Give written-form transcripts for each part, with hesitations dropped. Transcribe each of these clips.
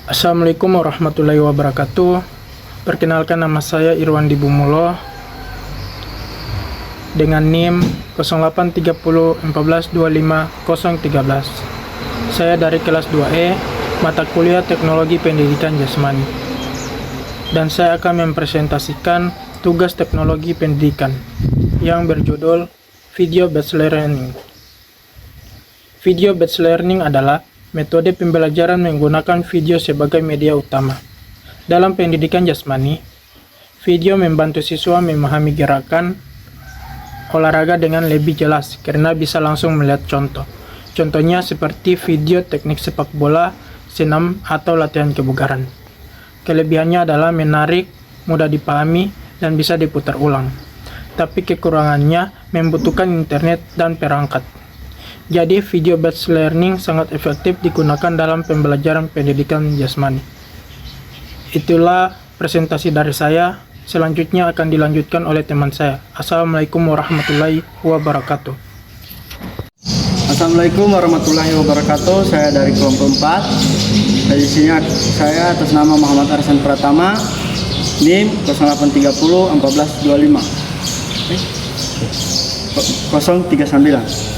Assalamualaikum warahmatullahi wabarakatuh. Perkenalkan, nama saya Irwan Dibumulo dengan NIM 083014250013. Saya dari kelas 2E, mata kuliah Teknologi Pendidikan Jasmani. Dan saya akan mempresentasikan tugas teknologi pendidikan yang berjudul Video Based Learning. Video Based Learning adalah metode pembelajaran menggunakan video sebagai media utama. Dalam pendidikan jasmani, video membantu siswa memahami gerakan olahraga dengan lebih jelas karena bisa langsung melihat contoh. Contohnya seperti video teknik sepak bola, senam, atau latihan kebugaran. Kelebihannya adalah menarik, mudah dipahami, dan bisa diputar ulang. Tapi kekurangannya membutuhkan internet dan perangkat. Jadi, video based learning sangat efektif digunakan dalam pembelajaran pendidikan jasmani. Itulah presentasi dari saya. Selanjutnya akan dilanjutkan oleh teman saya. Assalamualaikum warahmatullahi wabarakatuh. Assalamualaikum warahmatullahi wabarakatuh. Saya dari kelompok 4. Di sini saya atas nama Muhammad Arsan Pratama, NIM 08301425 039.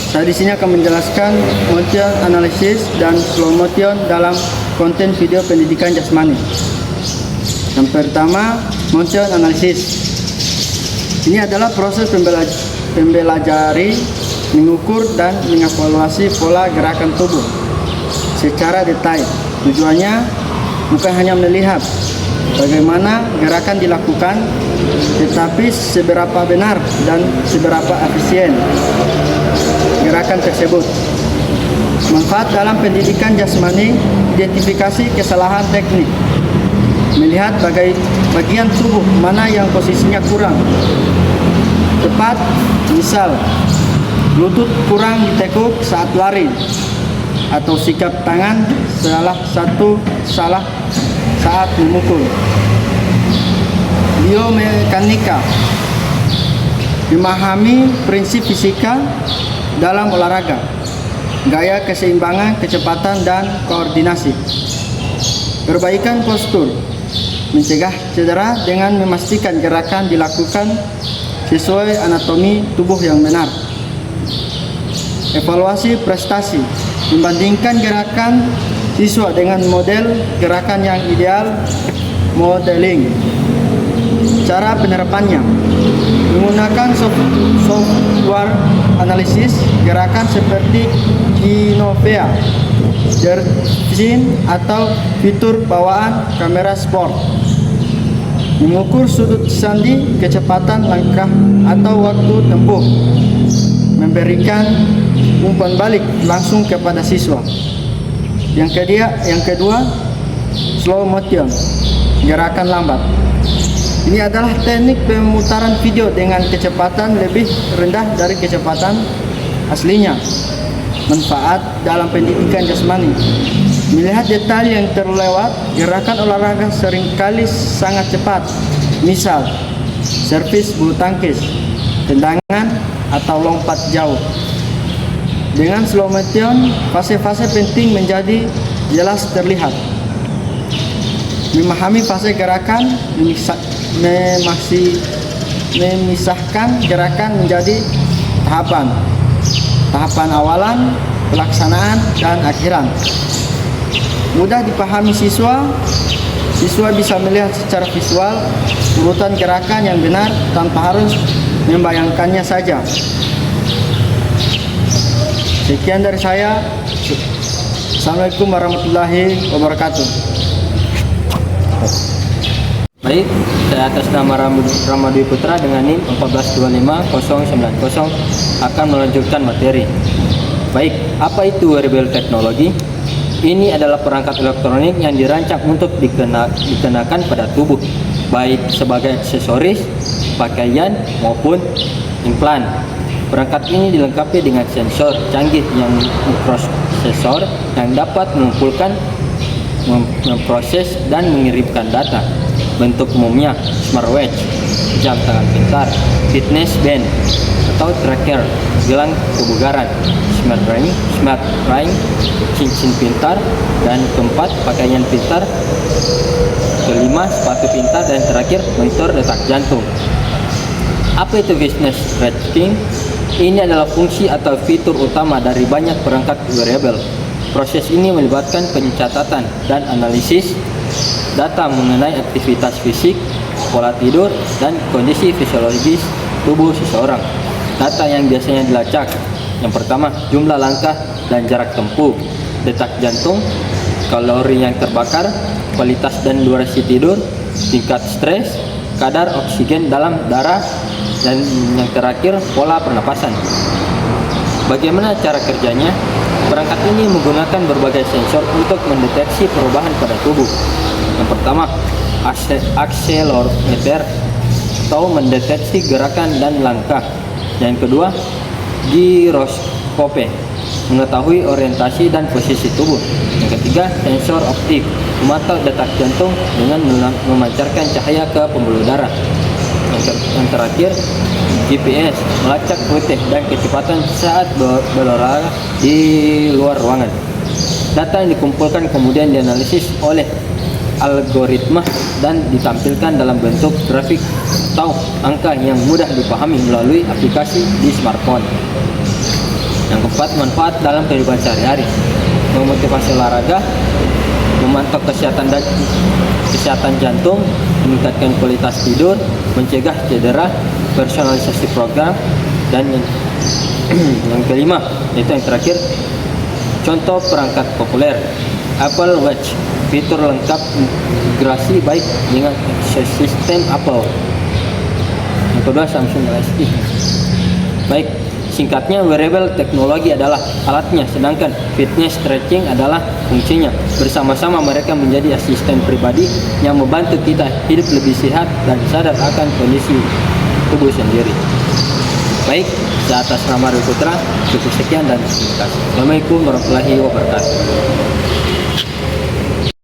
Saya di sini akan menjelaskan motion analysis dan slow motion dalam konten video pendidikan jasmani. Yang pertama, motion analysis. Ini adalah proses pembelajari, mengukur dan mengevaluasi pola gerakan tubuh secara detail. Tujuannya bukan hanya melihat bagaimana gerakan dilakukan, tetapi seberapa benar dan seberapa efisien gerakan tersebut. Manfaat dalam pendidikan jasmani: identifikasi kesalahan teknik, melihat bagian tubuh mana yang posisinya kurang tepat, misal lutut kurang ditekuk saat lari, atau sikap tangan salah saat memukul. Biomekanika: memahami prinsip fisika dalam olahraga, gaya keseimbangan, kecepatan, dan koordinasi. Perbaikan postur: mencegah cedera dengan memastikan gerakan dilakukan sesuai anatomi tubuh yang benar. Evaluasi prestasi: membandingkan gerakan siswa dengan model gerakan yang ideal, modeling. Cara penerapannya: menggunakan software analisis gerakan seperti Kinovea, Dersin, atau fitur bawaan kamera sport. Mengukur sudut sandi, kecepatan langkah atau waktu tempuh. Memberikan umpan balik langsung kepada siswa. Yang kedua, slow motion, gerakan lambat. Ini adalah teknik pemutaran video dengan kecepatan lebih rendah dari kecepatan aslinya. Manfaat dalam pendidikan jasmani: melihat detail yang terlewat. Gerakan olahraga seringkali sangat cepat, misal servis bulu tangkis, tendangan, atau lompat jauh. Dengan slow motion, fase-fase penting menjadi jelas terlihat. Memahami fase gerakan, memisahkan gerakan menjadi tahapan awalan, pelaksanaan, dan akhiran. Mudah dipahami siswa bisa melihat secara visual urutan gerakan yang benar tanpa harus membayangkannya saja. Sekian dari saya. Assalamualaikum warahmatullahi wabarakatuh. Baik, saya atas nama Ramadwi Putra dengan NIM 1425090 akan melanjutkan materi. Baik, apa itu wearable teknologi? Ini adalah perangkat elektronik yang dirancang untuk dikenakan pada tubuh, baik sebagai aksesoris, pakaian, maupun implan. Perangkat ini dilengkapi dengan sensor canggih yang mikroprosesor yang dapat mengumpulkan, memproses, dan mengirimkan data. Bentuk umumnya smartwatch, jam tangan pintar, fitness band, atau tracker. gelang kebugaran, smart ring, cincin pintar, dan keempat pakaian pintar, kelima sepatu pintar, dan terakhir monitor detak jantung. Apa itu business tracking? Ini adalah fungsi atau fitur utama dari banyak perangkat wearable. Proses ini melibatkan pencatatan dan analisis data mengenai aktivitas fisik, pola tidur, dan kondisi fisiologis tubuh seseorang. Data yang biasanya dilacak: yang pertama, jumlah langkah dan jarak tempuh, detak jantung, kalori yang terbakar, kualitas dan durasi tidur, tingkat stres, kadar oksigen dalam darah, dan yang terakhir, pola pernapasan. Bagaimana cara kerjanya? Perangkat ini menggunakan berbagai sensor untuk mendeteksi perubahan pada tubuh. Yang pertama, akselerometer atau mendeteksi gerakan dan langkah. Yang kedua, giroskope, mengetahui orientasi dan posisi tubuh. Yang ketiga, sensor optik, memantau detak jantung dengan memancarkan cahaya ke pembuluh darah. Yang terakhir, GPS, melacak rute dan kecepatan saat berolahraga di luar ruangan. Data yang dikumpulkan kemudian dianalisis oleh algoritma dan ditampilkan dalam bentuk grafik atau angka yang mudah dipahami melalui aplikasi di smartphone. Yang keempat, manfaat dalam kehidupan sehari-hari: memotivasi olahraga, memantau kesehatan jantung, meningkatkan kualitas tidur, mencegah cedera, personalisasi program, dan yang kelima, yaitu yang terakhir, contoh perangkat populer: Apple Watch, fitur lengkap integrasi baik dengan sistem Apple. Yang kedua, Samsung Galaxy. Baik, singkatnya, wearable teknologi adalah alatnya, sedangkan fitness tracking adalah fungsinya. Bersama-sama mereka menjadi asisten pribadi yang membantu kita hidup lebih sehat dan sadar akan kondisi tubuh sendiri. Baik, saya atas nama Rui Putra, cukup sekian dan terima kasih. Assalamualaikum warahmatullahi wabarakatuh.